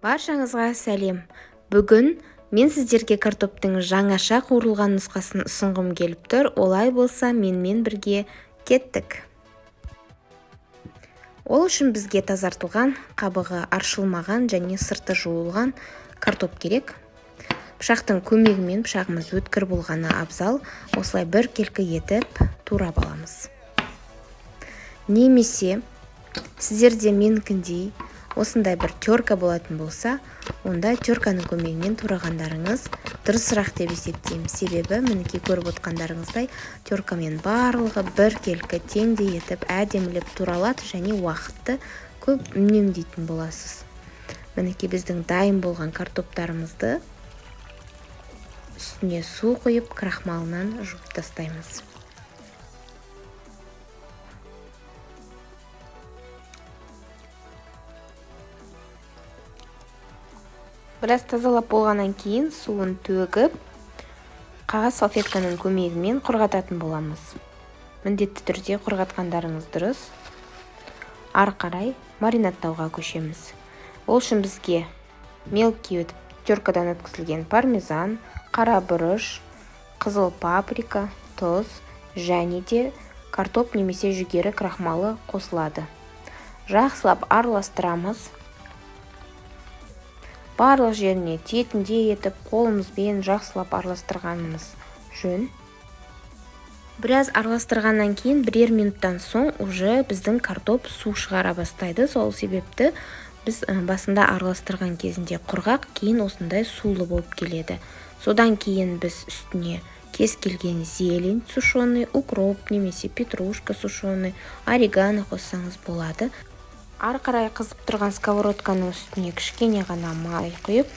Баршаңызға сәлем. Бүгін мен сіздерге картоптың жаңаша қуырылған нұсқасын ұсынғым келіп тұр. Олай болса, менімен бірге кеттік. Ол үшін бізге тазартылған, қабығы аршылмаған және сырты жуылған картоп керек. Пышақтың көмегімен пышағымыз өткір болғаны абзал. Осылай бір келкі етіп турап аламыз. Немесе сіздерде менікіндей осындай бір терка болатын болса, онда терканың көмегімен турағандарыңыз дұрысырақ деп есептеймін. Себебі мінекей көріп отқандарыңыздай теркамен барлығы бір келкі теңдей етіп әдемілеп туралады және уақытты көп үнемдейтін боласыз. Мінекей біздің дайын болған картоптарымызды үстіне су құйып крахмалынан жуып тастаймыз. Біраз тазалап болғаннан кейін суын төгіп, қағаз салфетканың көмегімен құрғататын боламыз. Міндетті түрде құрғатқандарыңыз дұрыс. Ары қарай маринадтауға көшеміз. Ол үшін бізге мелкий өтіп теркадан өткізілген пармезан, қара бұрыш, қызыл паприка, тұз және де картоп немесе жүгері крахмалы қосылады. Жақсылап араластырамыз. Барлық жеріне тиетіндей етіп қолымызбен жақсылап араластырғанымыз жөн. Біраз араластырғаннан кейін бірер минуттан соң уже біздің картоп су шығара бастайды. Сол себепті біз басында араластырған кезінде құрғақ, кейін осындай сулы болып келеді. Содан кейін біз үстіне кез келген зелень сушеный, укроп немесе петрушка сушеный, орегано қоссаңыз болады. Ары қарай қызып тұрған сковородканың үстіне кішкене ғана май құйып,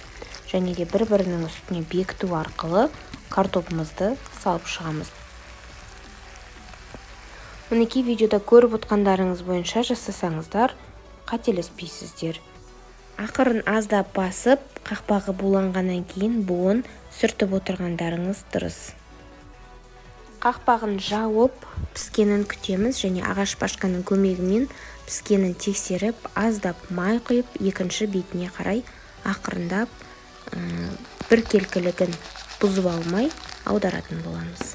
және де бір-бірінің үстіне бекіту арқылы картопымызды салып шығамыз. Мінекей видеода көріп отқандарыңыз бойынша жасасаңыздар, қателеспейсіздер. Ақырын аздап басып, қақпағы буланғаннан кейін буын сүртіп отырғандарыңыз дұрыс. Қақпағын жауып, піскенін күтеміз және ағаш пашканың көмегімен піскенін тексеріп, аздап май құйып, екінші бетіне қарай ақырындап бір келкілігін бұзып алмай аударатын боламыз.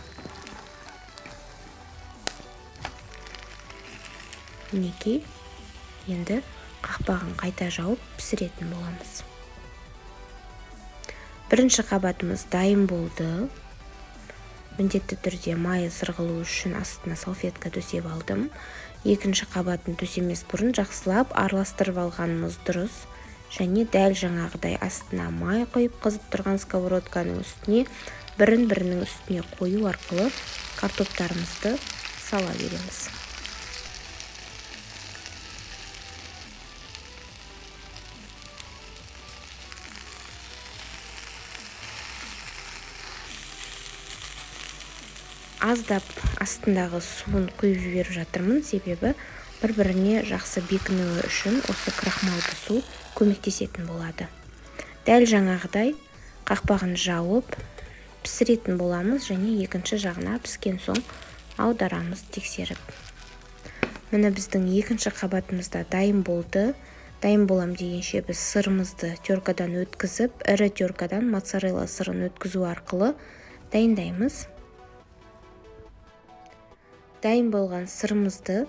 Мінекей, енді қақпағын қайта жауып пісіретін боламыз. Бірінші қабатымыз дайын болды. Міндетті түрде майы сырғылу үшін астына салфетка төсеп алдым. Екінші қабатын төсемес бұрын жақсылап араластырып алғанымыз дұрыс. Және дәл жаңағыдай астына май құйып қызып тұрған сковородканың үстіне бірін-бірінің үстіне қою арқылы картоптарымызды сала береміз. Аздап астындағы суын құйып жіберіп жатырмын, себебі бір-біріне жақсы бекінуі үшін осы крахмалды су көмектесетін болады. Дәл жаңағыдай қақпағын жауып пісіретін боламыз және екінші жағына піскен соң аударамыз тексеріп. Міне біздің екінші қабатымызда дайын болды. Дайын болам дегенше біз сырымызды теркадан өткізіп, ірі теркадан моцарелла сырын өткізу арқылы дайындаймыз. Дайын болған сырымызды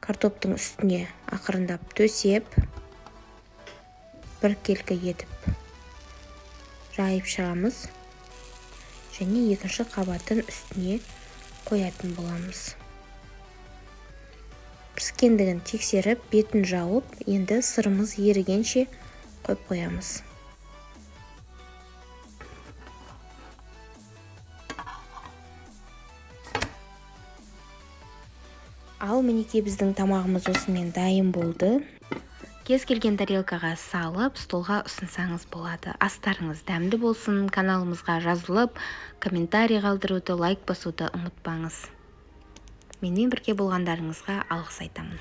картоптың үстіне ақырындап төсеп, бір келкі етіп жайып шығамыз және екінші қабатын үстіне қоятын боламыз. Піскендігін тексеріп, бетін жауып, енді сырымыз ерігенше қойып қоямыз. Ал мінекей біздің тамағымыз осымен дайын болды. Кез келген тарелкаға салып, столға ұсынсаңыз болады. Астарыңыз дәмді болсын. Каналымызға жазылып, комментарий қалдыруды, лайк басуды ұмытпаңыз. Менімен бірге болғандарыңызға алғыс айтамын.